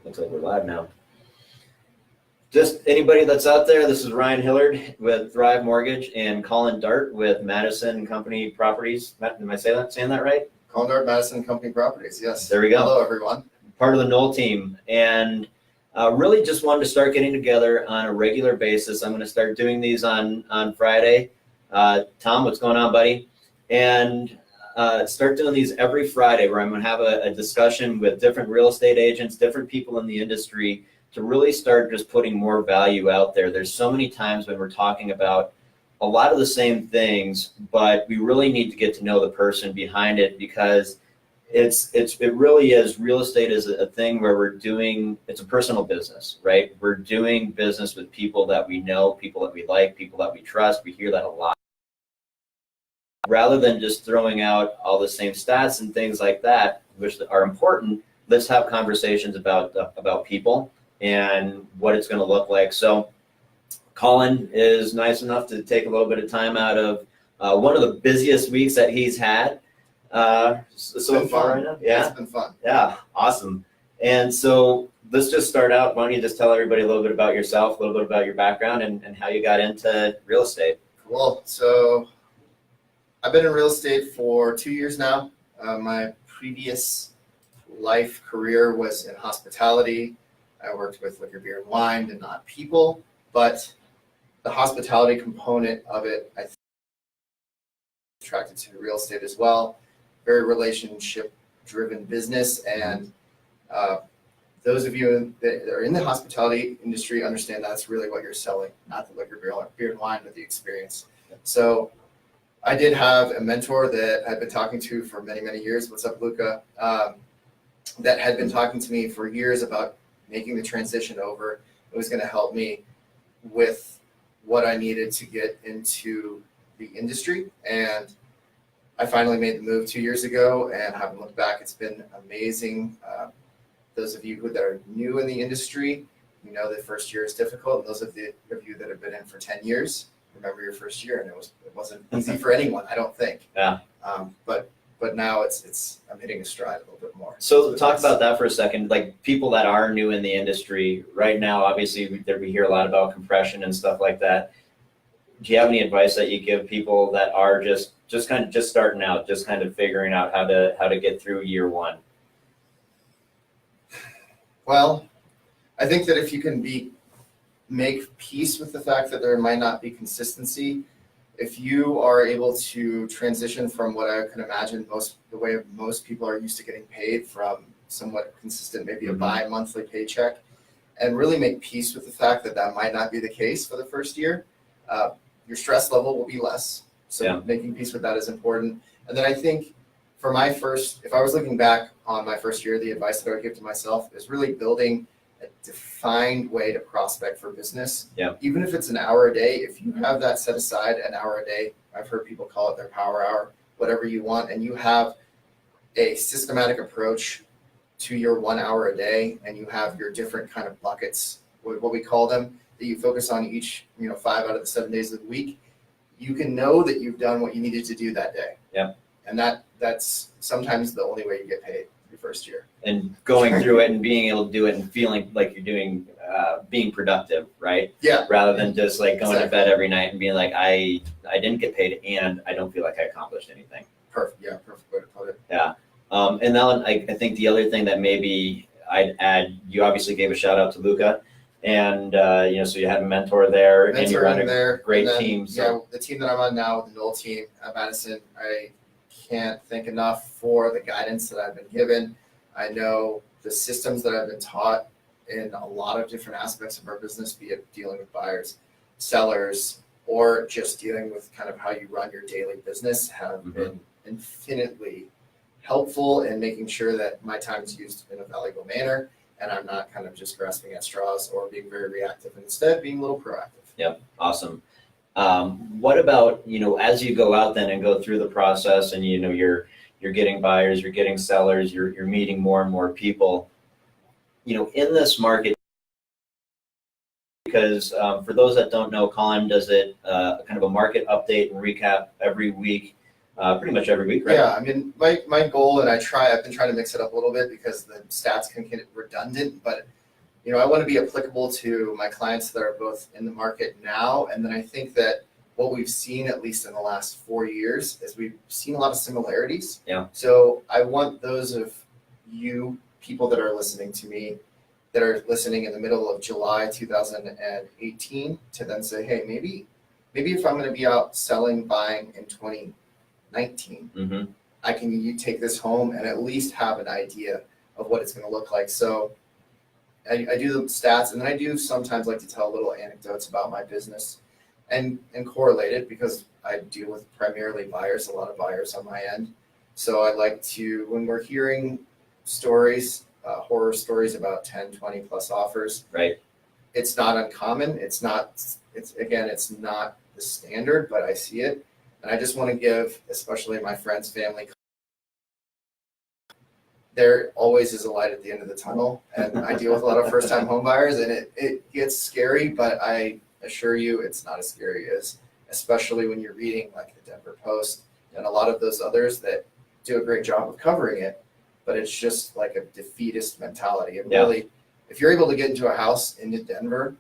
Looks like we're live now. Just anybody that's out there, this is Ryan Hillard with Thrive Mortgage and Colin Dart with Madison Company Properties. Am I saying that right? Colin Dart, Madison Company Properties, yes. There we go. Hello, everyone. Part of the Knoll team. And really just wanted to start getting together on a regular basis. I'm going to start doing these on Friday. Tom, what's going on, buddy? And start doing these every Friday where I'm going to have a discussion with different real estate agents, different people in the industry to really start just putting more value out there. There's so many times when we're talking about a lot of the same things, but we really need to get to know the person behind it, because it really is, real estate is a thing where it's a personal business, right? We're doing business with people that we know, people that we like, people that we trust. We hear that a lot. Rather than just throwing out all the same stats and things like that, which are important, let's have conversations about people and what it's going to look like. So Colin is nice enough to take a little bit of time out of one of the busiest weeks that he's had so far right now. Yeah, it's been fun. Yeah, awesome. And so let's just start out. Why don't you just tell everybody a little bit about yourself, a little bit about your background, and how you got into real estate. Cool. So I've been in real estate for 2 years now. My previous life career was in hospitality. I worked with liquor, beer, and wine, and not people, but the hospitality component of it, I think, attracted to real estate as well. Very relationship-driven business, and those of you that are in the hospitality industry understand that's really what you're selling, not the liquor, beer, and wine, but the experience. So I did have a mentor that I've been talking to for many, many years. What's up, Luca? That had been talking to me for years about making the transition over. It was going to help me with what I needed to get into the industry. And I finally made the move 2 years ago and haven't looked back. It's been amazing. Those of you that are new in the industry, you know the first year is difficult. And those of you that have been in for 10 years, remember your first year, and it wasn't easy for anyone, I don't think. Yeah. But now I'm hitting a stride a little bit more. So talk about that for a second. Like, people that are new in the industry right now, obviously we hear a lot about compression and stuff like that. Do you have any advice that you give people that are just starting out, just kind of figuring out how to get through year one? Well, I think that if you can make peace with the fact that there might not be consistency, if you are able to transition from what I can imagine the way most people are used to getting paid, from somewhat consistent, maybe a bi-monthly paycheck, and really make peace with the fact that that might not be the case for the first year, your stress level will be less. So making peace with that is important. And then I think if I was looking back on my first year, the advice that I would give to myself is really building a defined way to prospect for business. Yeah. Even if it's an hour a day, if you have that set aside an hour a day, I've heard people call it their power hour, whatever you want, and you have a systematic approach to your 1 hour a day, and you have your different kind of buckets, what we call them, that you focus on each, 5 out of the 7 days of the week, you can know that you've done what you needed to do that day. Yeah. And that's sometimes the only way you get paid your first year. And going through it and being able to do it and feeling like you're doing, being productive, right? Yeah. Rather than just like going to bed every night and being like, I didn't get paid and I don't feel like I accomplished anything. Perfect. Yeah. Perfect way to put it. Yeah. And then I think the other thing that maybe I'd add, you obviously gave a shout out to Luca, and so you had a mentor there, and you're on a great team. So. Yeah, the team that I'm on now, the Knoll team at Madison, I can't thank enough for the guidance that I've been given. I know the systems that I've been taught in a lot of different aspects of our business, be it dealing with buyers, sellers, or just dealing with kind of how you run your daily business, have been infinitely helpful in making sure that my time is used in a valuable manner, and I'm not kind of just grasping at straws or being very reactive, and instead being a little proactive. Yep, awesome. What about, as you go out then and go through the process, and you're getting buyers, you're getting sellers, you're meeting more and more people, in this market, because for those that don't know, Colin does it kind of a market update and recap every week. Pretty much every week, right? Yeah, I mean, my goal, and I've been trying to mix it up a little bit because the stats can get redundant, but I want to be applicable to my clients that are both in the market now. And then I think that what we've seen, at least in the last 4 years, is we've seen a lot of similarities. Yeah. So I want those of you people that are listening to me, that are listening in the middle of July 2018, to then say, hey, maybe if I'm going to be out selling, buying in 2019, Mm-hmm. I can take this home and at least have an idea of what it's going to look like. So I do the stats, and then I do sometimes like to tell little anecdotes about my business and correlate it, because I deal with primarily buyers, a lot of buyers on my end. So I like to, when we're hearing stories, horror stories about 10, 20 plus offers, Right. it's not uncommon. It's not the standard, but I see it. And I just want to give, especially my friends, family, there always is a light at the end of the tunnel. And I deal with a lot of first-time home buyers, and it gets scary, but I assure you it's not as scary as, especially when you're reading like the Denver Post and a lot of those others that do a great job of covering it, but it's just like a defeatist mentality. And really, if you're able to get into a house in Denver,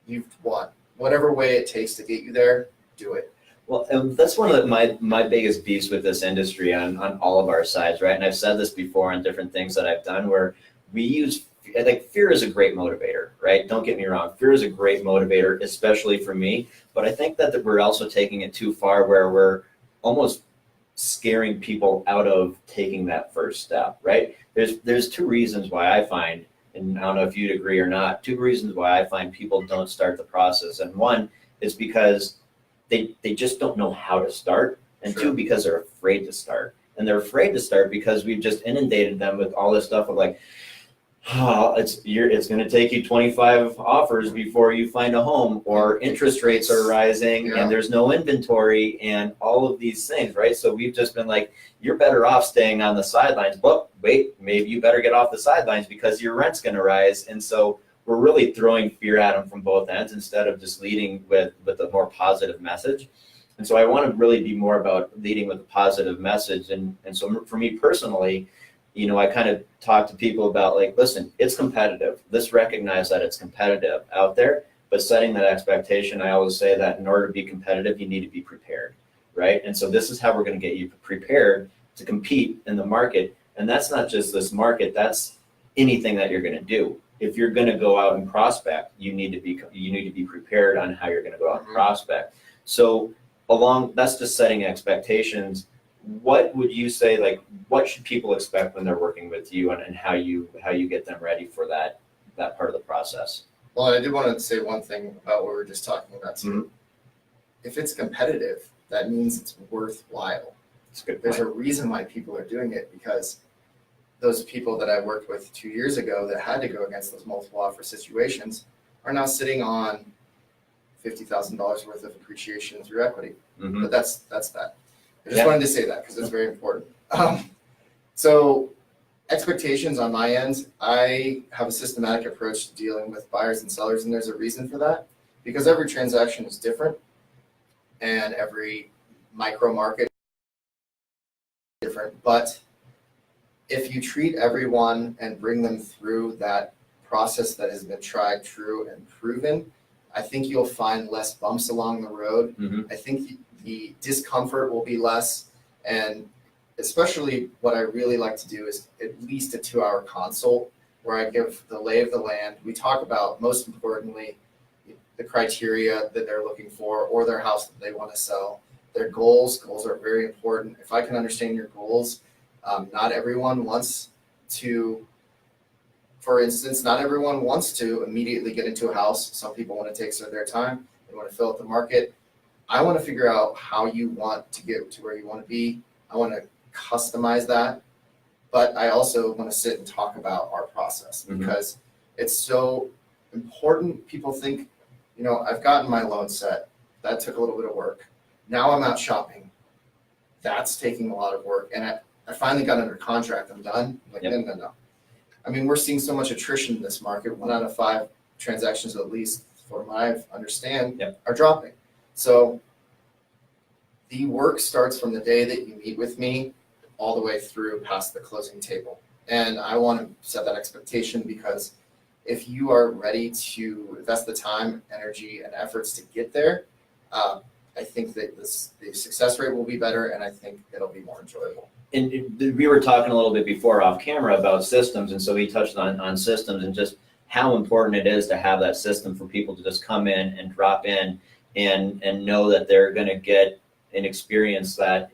you've won. Whatever way it takes to get you there, do it. Well, and that's one of my biggest beefs with this industry on all of our sides, right? And I've said this before on different things that I've done, where we use, like, fear is a great motivator, right? Don't get me wrong. Fear is a great motivator, especially for me. But I think that we're also taking it too far, where we're almost scaring people out of taking that first step, right? There's two reasons why I find, and I don't know if you'd agree or not, two reasons why I find people don't start the process. And one is because they just don't know how to start, and Sure. two, because they're afraid to start. And they're afraid to start because we've just inundated them with all this stuff of like, oh, it's going to take you 25 offers before you find a home, or interest rates are rising, Yeah. and there's no inventory, and all of these things, right? So we've just been like, you're better off staying on the sidelines. But wait, maybe you better get off the sidelines because your rent's going to rise. And so we're really throwing fear at them from both ends, instead of just leading with a more positive message. And so I want to really be more about leading with a positive message. And so for me personally, I kind of talk to people about, like, listen, it's competitive. Let's recognize that it's competitive out there, but setting that expectation, I always say that in order to be competitive, you need to be prepared, right? And so this is how we're going to get you prepared to compete in the market. And that's not just this market, that's anything that you're going to do. If you're going to go out and prospect, you need to be prepared on how you're going to go out and prospect. So that's just setting expectations. What would you say, like, what should people expect when they're working with you, and how you get them ready for that part of the process? Well, I did want to say one thing about what we were just talking about too. Mm-hmm. If it's competitive, that means it's worthwhile. That's a good point. There's a reason why people are doing it, because those people that I worked with 2 years ago that had to go against those multiple offer situations are now sitting on $50,000 worth of appreciation through equity. Mm-hmm. But that's that. I just wanted to say that because it's very important. So expectations on my end, I have a systematic approach to dealing with buyers and sellers, and there's a reason for that, because every transaction is different and every micro market is different. But if you treat everyone and bring them through that process that has been tried, true, and proven, I think you'll find less bumps along the road. Mm-hmm. I think the discomfort will be less, and especially what I really like to do is at least a 2-hour consult where I give the lay of the land. We talk about, most importantly, the criteria that they're looking for, or their house that they want to sell. Their goals are very important. If I can understand your goals, not everyone wants to, for instance, not everyone wants to immediately get into a house. Some people want to take their time. They want to fill out the market. I want to figure out how you want to get to where you want to be. I want to customize that. But I also want to sit and talk about our process, because it's so important. People think, I've gotten my loan set. That took a little bit of work. Now I'm out shopping. That's taking a lot of work. And I finally got under contract. I'm done. I'm like, no. I mean, we're seeing so much attrition in this market. 1 out of 5 transactions, at least, from what I understand, are dropping. So the work starts from the day that you meet with me all the way through past the closing table. And I want to set that expectation, because if you are ready to invest the time, energy, and efforts to get there, I think that the success rate will be better, and I think it'll be more enjoyable. And we were talking a little bit before off camera about systems, and so he touched on systems and just how important it is to have that system for people to just come in and drop in and know that they're going to get an experience that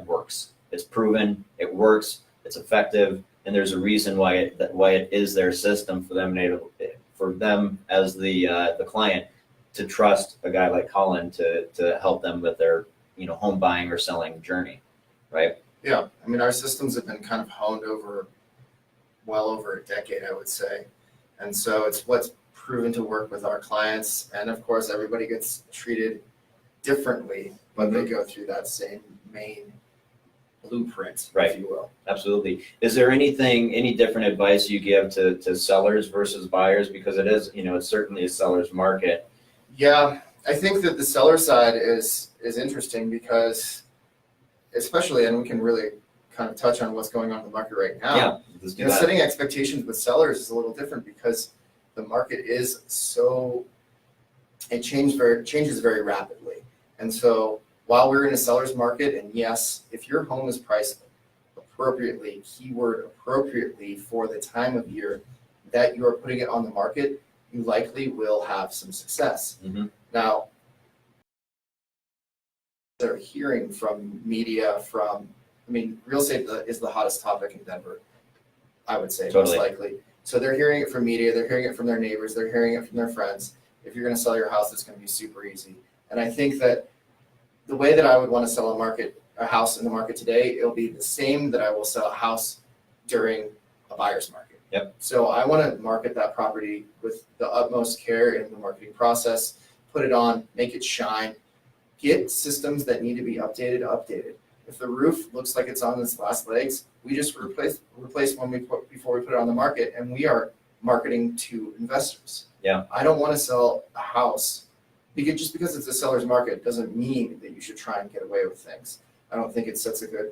works. It's proven, it works, it's effective, and there's a reason why it is their system for them as the client to trust a guy like Colin to help them with their home buying or selling journey, right? Yeah, I mean, our systems have been kind of honed over well over a decade, I would say. And so it's what's proven to work with our clients. And of course, everybody gets treated differently, but they go through that same main blueprint, right, if you will. Absolutely. Is there any different advice you give to sellers versus buyers? Because it is, it's certainly a seller's market. Yeah, I think that the seller side is interesting because, especially, and we can really kind of touch on what's going on in the market right now. Yeah, let's do that. Setting expectations with sellers is a little different because the market is it changes very rapidly. And so while we're in a seller's market, and yes, if your home is priced appropriately, keyword appropriately for the time of year that you are putting it on the market, you likely will have some success. Mm-hmm. Now, they're hearing from media, real estate is the hottest topic in Denver, I would say, totally. Most likely. So they're hearing it from media, they're hearing it from their neighbors, they're hearing it from their friends. If you're going to sell your house, it's going to be super easy. And I think that the way that I would want to sell a house in the market today, it'll be the same that I will sell a house during a buyer's market. Yep. So I want to market that property with the utmost care in the marketing process, put it on, make it shine, get systems that need to be updated. If the roof looks like it's on its last legs, we just replace one before we put it on the market, and we are marketing to investors. Yeah. I don't want to sell a house just because it's a seller's market doesn't mean that you should try and get away with things. I don't think it sets a good.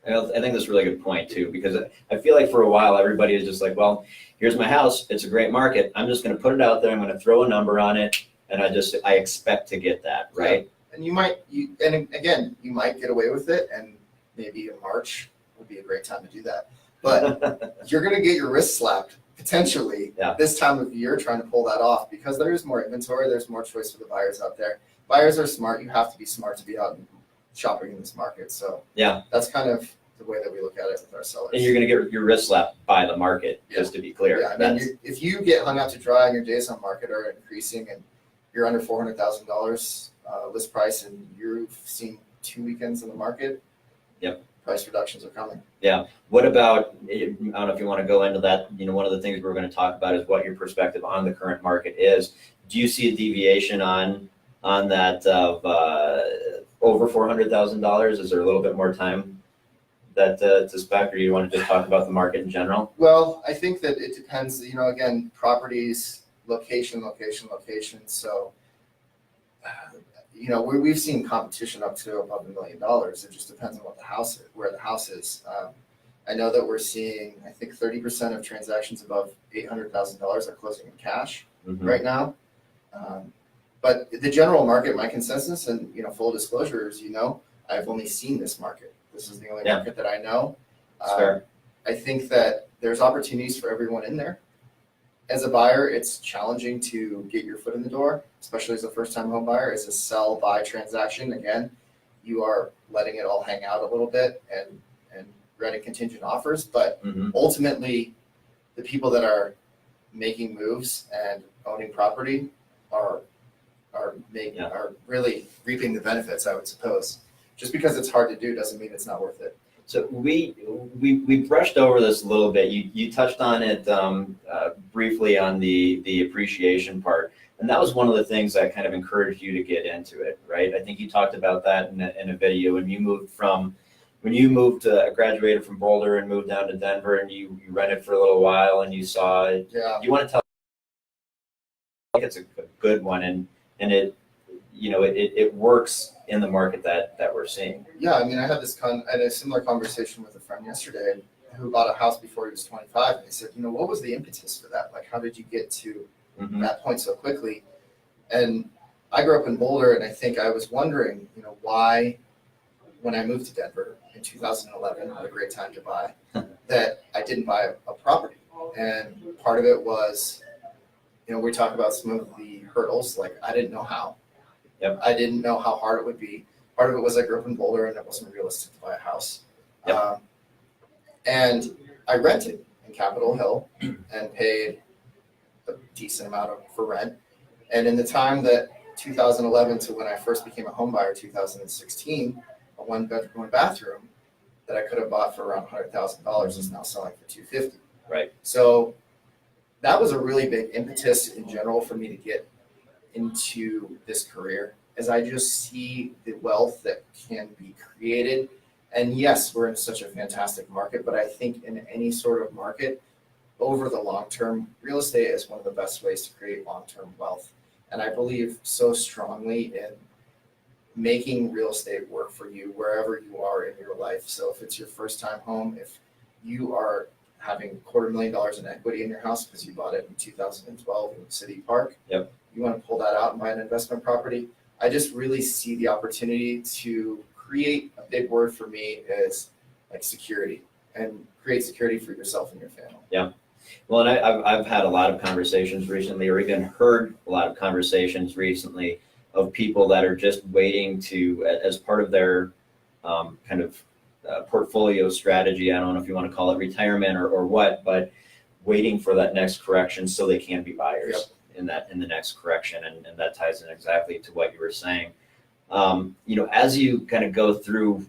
I think that's a really good point too, because I feel like for a while everybody is just like, well, here's my house, it's a great market, I'm just going to put it out there, I'm going to throw a number on it, and I expect to get that, right? Yeah. And you might get away with it, and maybe in March would be a great time to do that. But you're going to get your wrist slapped potentially this time of year trying to pull that off because there is more inventory, there's more choice for the buyers out there. Buyers are smart. You have to be smart to be out and shopping in this market. So that's kind of the way that we look at it with our sellers. And you're going to get your wrist slapped by the market, just to be clear. Yeah, if you get hung out to dry and your days on market are increasing and you're under $400,000 list price and you've seen 2 weekends in the market, price reductions are coming. Yeah. What about, I don't know if you want to go into that, one of the things we're going to talk about is what your perspective on the current market is. Do you see a deviation on that of over $400,000? Is there a little bit more time that to spec, or you want to just talk about the market in general? Well, I think that it depends, again, properties, location. So, we've seen competition up to above $1 million. It just depends on where the house is. I know that we're seeing, I think 30% of transactions above $800,000 are closing in cash right now. But the general market, my consensus, and full disclosure is, I've only seen this market. This is the only market that I know. Fair. I think that there's opportunities for everyone in there. As a buyer, it's challenging to get your foot in the door, especially as a first-time home buyer. As a sell-buy transaction, again, you are letting it all hang out a little bit and writing contingent offers. But ultimately, the people that are making moves and owning property are really reaping the benefits, I would suppose. Just because it's hard to do doesn't mean it's not worth it. So we brushed over this a little bit. You touched on it briefly on the appreciation part, and that was one of the things that kind of encouraged you to get into it, right? I think you talked about that in a video when you graduated from Boulder and moved down to Denver, and you rented for a little while and you saw it. Yeah. You want to tell? It's a good one, and it works in the market that we're seeing. Yeah, I mean, I had a similar conversation with a friend yesterday, who bought a house before he was 25, and they said, what was the impetus for that? Like, how did you get to that point so quickly? And I grew up in Boulder, and I think I was wondering, why, when I moved to Denver in 2011, what a great time to buy, that I didn't buy a property. And part of it was, we talk about some of the hurdles, like I didn't know how. Yep. I didn't know how hard it would be. Part of it was I grew up in Boulder, and it wasn't realistic to buy a house. Yep. And I rented in Capitol Hill and paid a decent amount for rent. And in the time that 2011 to when I first became a home buyer, 2016, a one-bedroom, one-bathroom that I could have bought for around $100,000 is now selling for $250,000. Right. So that was a really big impetus in general for me to get into this career, as I just see the wealth that can be created. And yes, we're in such a fantastic market, but I think in any sort of market, over the long term, real estate is one of the best ways to create long-term wealth. And I believe so strongly in making real estate work for you wherever you are in your life. So if it's your first time home, if you are having $250,000 in equity in your house because you bought it in 2012 in City Park, Yep. You want to pull that out and buy an investment property. I just really see the opportunity to create, a big word for me is like security, and create security for yourself and your family. Yeah. Well, and I've had a lot of conversations recently, or even heard a lot of conversations recently of people that are just waiting to, as part of their portfolio strategy. I don't know if you want to call it retirement or what, but waiting for that next correction so they can be buyers. Yep. in the next correction. And that ties in exactly to what you were saying. As you kind of go through,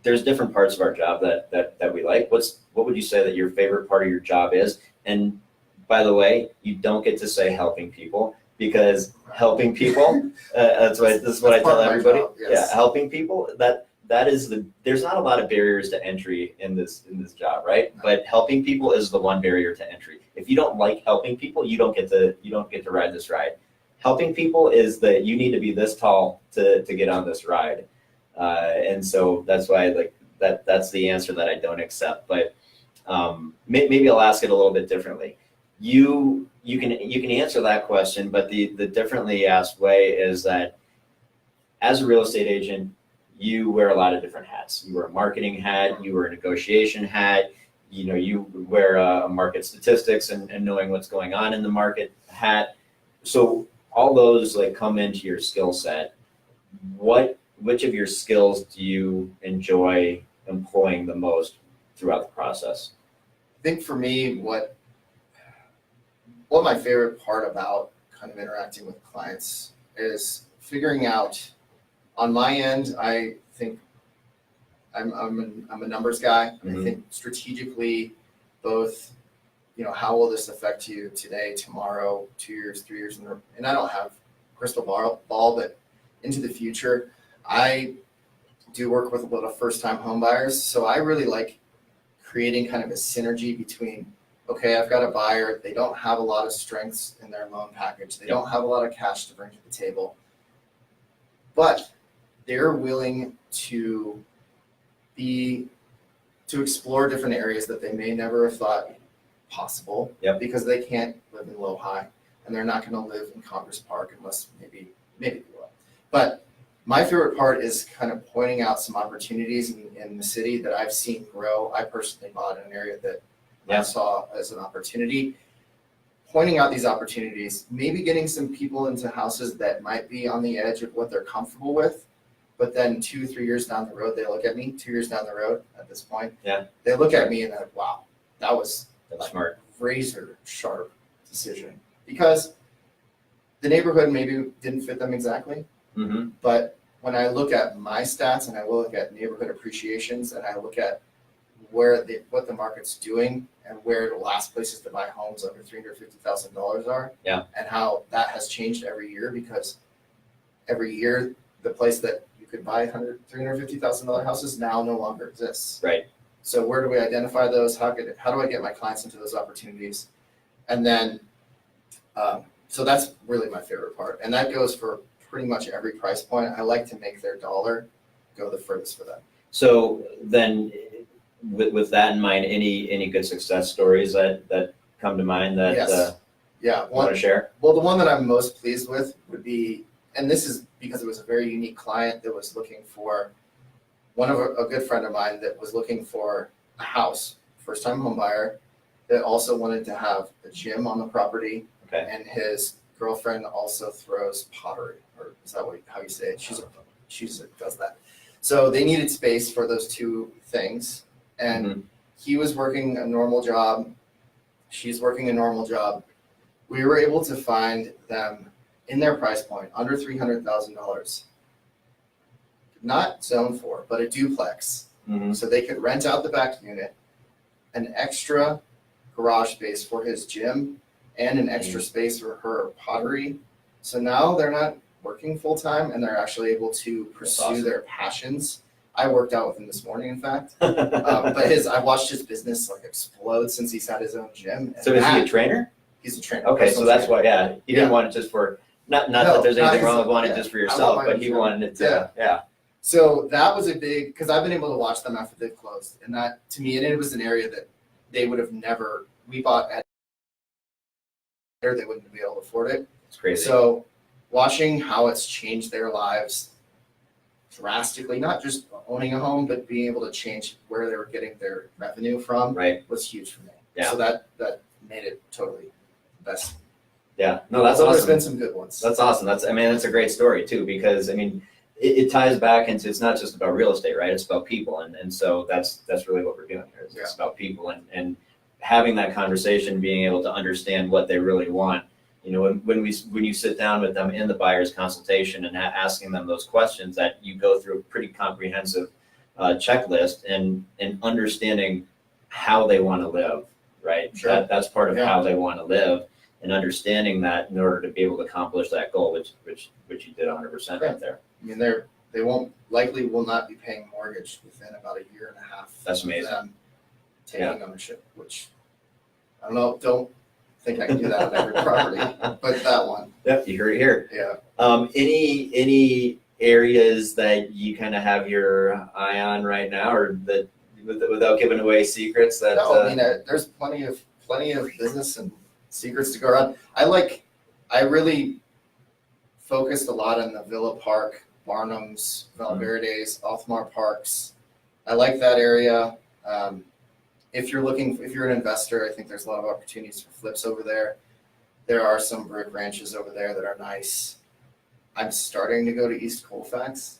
there's different parts of our job that we like. What would you say that your favorite part of your job is? And by the way, you don't get to say helping people, because helping people, this is what I tell everybody. Job, yes. Yeah, helping people, that is there's not a lot of barriers to entry in this job, right? But helping people is the one barrier to entry. If you don't like helping people, you don't get to ride this ride. Helping people is that you need to be this tall to get on this ride. And so that's why that's the answer that I don't accept. But maybe I'll ask it a little bit differently. You can answer that question, but the differently asked way is that as a real estate agent, you wear a lot of different hats. You wear a marketing hat, you wear a negotiation hat, you wear a market statistics and knowing what's going on in the market hat. So all those come into your skill set. Which of your skills do you enjoy employing the most throughout the process? I think for me, what my favorite part about kind of interacting with clients is figuring out, on my end, I think I'm a numbers guy. Mm-hmm. I think strategically, both, how will this affect you today, tomorrow, 2 years, 3 years, and I don't have a crystal ball, but into the future. I do work with a lot of first-time home buyers, so I really like creating kind of a synergy between, okay, I've got a buyer, they don't have a lot of strengths in their loan package, they don't have a lot of cash to bring to the table, but they're willing to explore different areas that they may never have thought possible. Yep. Because they can't live in Low-High, and they're not going to live in Congress Park unless maybe they will. But my favorite part is kind of pointing out some opportunities in the city that I've seen grow. I personally bought in an area that I saw as an opportunity. Pointing out these opportunities, maybe getting some people into houses that might be on the edge of what they're comfortable with, but then 2 or 3 years down the road, they look at me, 2 years down the road at this point, they look at me and they're like, wow, that's smart, razor sharp decision. Because the neighborhood maybe didn't fit them exactly, mm-hmm. But when I look at my stats and I look at neighborhood appreciations and I look at what the market's doing and where the last places to buy homes under $350,000 are, and how that has changed every year, because every year the place that you could buy $350,000 houses now no longer exists. Right. So where do we identify those? How do I get my clients into those opportunities? And then, so that's really my favorite part, and that goes for pretty much every price point. I like to make their dollar go the furthest for them. So then, with that in mind, any good success stories that come to mind that Yes. Yeah. you want to share? Well, the one that I'm most pleased with would be, and this is because it was a very unique client that was looking for, one of a good friend of mine that was looking for a house, first time home buyer, that also wanted to have a gym on the property. Okay. And his girlfriend also throws pottery, or is that how you say it? She does that. So they needed space for those two things. And he was working a normal job. She's working a normal job. We were able to find them in their price point, under $300,000. Not zoned for, but a duplex. So they could rent out the back unit, an extra garage space for his gym, and an extra space for her pottery. So now they're not working full time, and they're actually able to pursue their passions. I worked out with him this morning, in fact. But I watched his business like explode since he's had his own gym. So is he a trainer? He's a trainer. Okay, so that's why, he didn't want it just for, not that there's anything wrong with wanting it just for yourself, but he wanted it to, So that was a big, because I've been able to watch them after they've closed, and that to me, and it was an area that they would have never, we bought at, they wouldn't be able to afford it. It's crazy. So watching how it's changed their lives drastically, not just owning a home, but being able to change where they were getting their revenue from, was huge for me. Yeah. So that made it totally the best. Yeah, no, that's So awesome. there's been some good ones. That's awesome. That's a great story too, because it ties back into, it's not just about real estate, right? It's about people. And so that's really what we're doing here. It's about people and having that conversation, being able to understand what they really want. When you sit down with them in the buyer's consultation and asking them those questions, that you go through a pretty comprehensive checklist and understanding how they want to live, right? Sure. That's part of how they want to live, and understanding that in order to be able to accomplish that goal, which you did 100% right there. I mean, they will not be paying mortgage within about a year and a half. That's amazing. Them taking ownership, which I don't think I can do that on every property, but that one. Yep, you heard it here. Yeah. Any areas that you kind of have your eye on right now, or that without giving away secrets that? No, I mean, there's plenty of business and secrets to go around. I really focused a lot on the Villa Park, Barnum's, Villa Verdes, Altamar Parks. I like that area. If you're an investor, I think there's a lot of opportunities for flips over there. There are some brick ranches over there that are nice. I'm starting to go to East Colfax,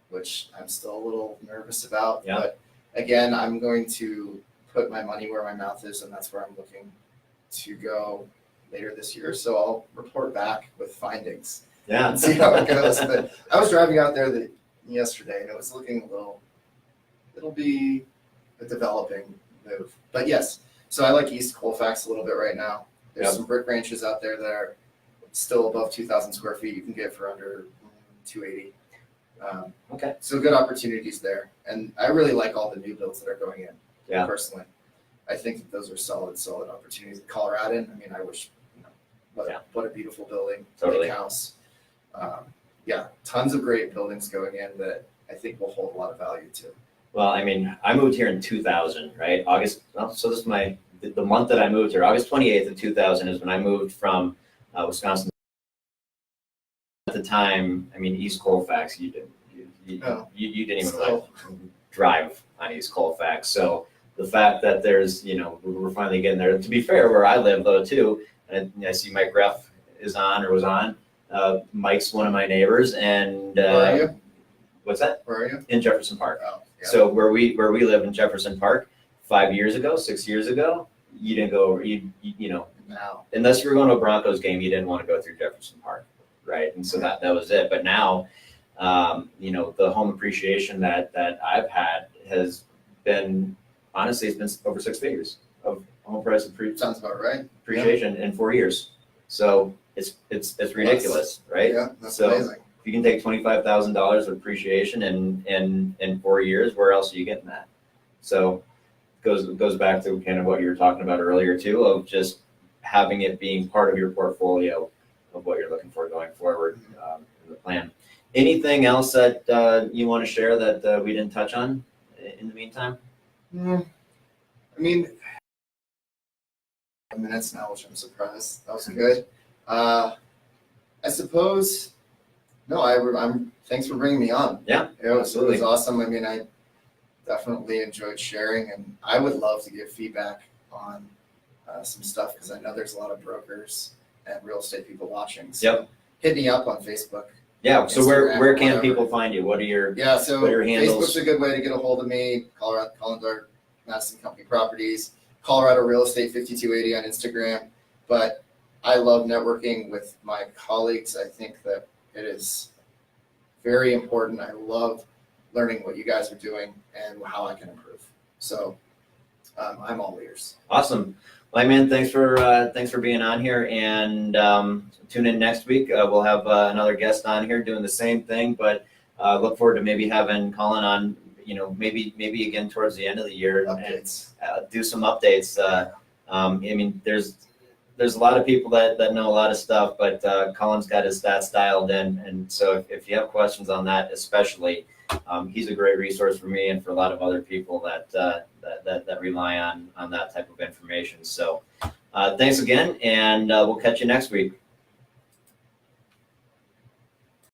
which I'm still a little nervous about. Yeah. But again, I'm going to put my money where my mouth is, and that's where I'm looking to go later this year. So I'll report back with findings. Yeah. And see how it goes. But I was driving out there yesterday, and it was looking it'll be a developing move. But yes, so I like East Colfax a little bit right now. There's some brick ranches out there that are still above 2,000 square feet. You can get for under 280. Okay. So good opportunities there. And I really like all the new builds that are going in. Yeah. Personally, I think that those are solid opportunities. Colorado, I mean, I wish, what a beautiful building. Totally. Big house. Tons of great buildings going in that I think will hold a lot of value too. Well, I mean, I moved here in 2000, right? August. Well, so this is the month that I moved here. August 28th of 2000 is when I moved from Wisconsin. At the time, I mean, East Colfax, you didn't even drive on East Colfax. So the fact that there's, we're finally getting there. To be fair, where I live though too, and I see Mike Greff was on. Mike's one of my neighbors, and where are you? What's that? Where are you? In Jefferson Park. Oh, yeah. So where we live in Jefferson Park, 6 years ago, you didn't go. Now, unless you were going to a Broncos game, you didn't want to go through Jefferson Park, right? And so that was it. But now, the home appreciation that I've had has been, honestly, it's been over 6 figures of home price sounds about right. appreciation in 4 years. So it's ridiculous, right? Yeah, that's so amazing. If you can take $25,000 of appreciation in 4 years, where else are you getting that? So it goes back to kind of what you were talking about earlier too, of just having it being part of your portfolio of what you're looking for going forward in the plan. Anything else that you want to share that we didn't touch on in the meantime? I mean, minutes now, which I'm surprised. That was good. I suppose. No, I'm. Thanks for bringing me on. Yeah, it was absolutely. awesome. I mean, I definitely enjoyed sharing, and I would love to give feedback on some stuff because I know there's a lot of brokers and real estate people watching. So Yep. hit me up on Facebook. Yeah. So Instagram, where can whatever. people find you? What are your Yeah, so Twitter handles? Facebook's a good way to get a hold of me. Colin Dart, Madison Company Properties, Colorado Real Estate 5280 on Instagram. But I love networking with my colleagues. I think that it is very important. I love learning what you guys are doing and how I can improve. So I'm all ears. Awesome. Well, man, thanks for being on here, and tune in next week. We'll have another guest on here doing the same thing, but look forward to maybe having Colin on, maybe again towards the end of the year Updates. and do some updates. I mean, there's a lot of people that know a lot of stuff, but Colin's got his stats dialed in, and so if you have questions on that, especially, he's a great resource for me and for a lot of other people that rely on that type of information. So thanks again, and we'll catch you next week.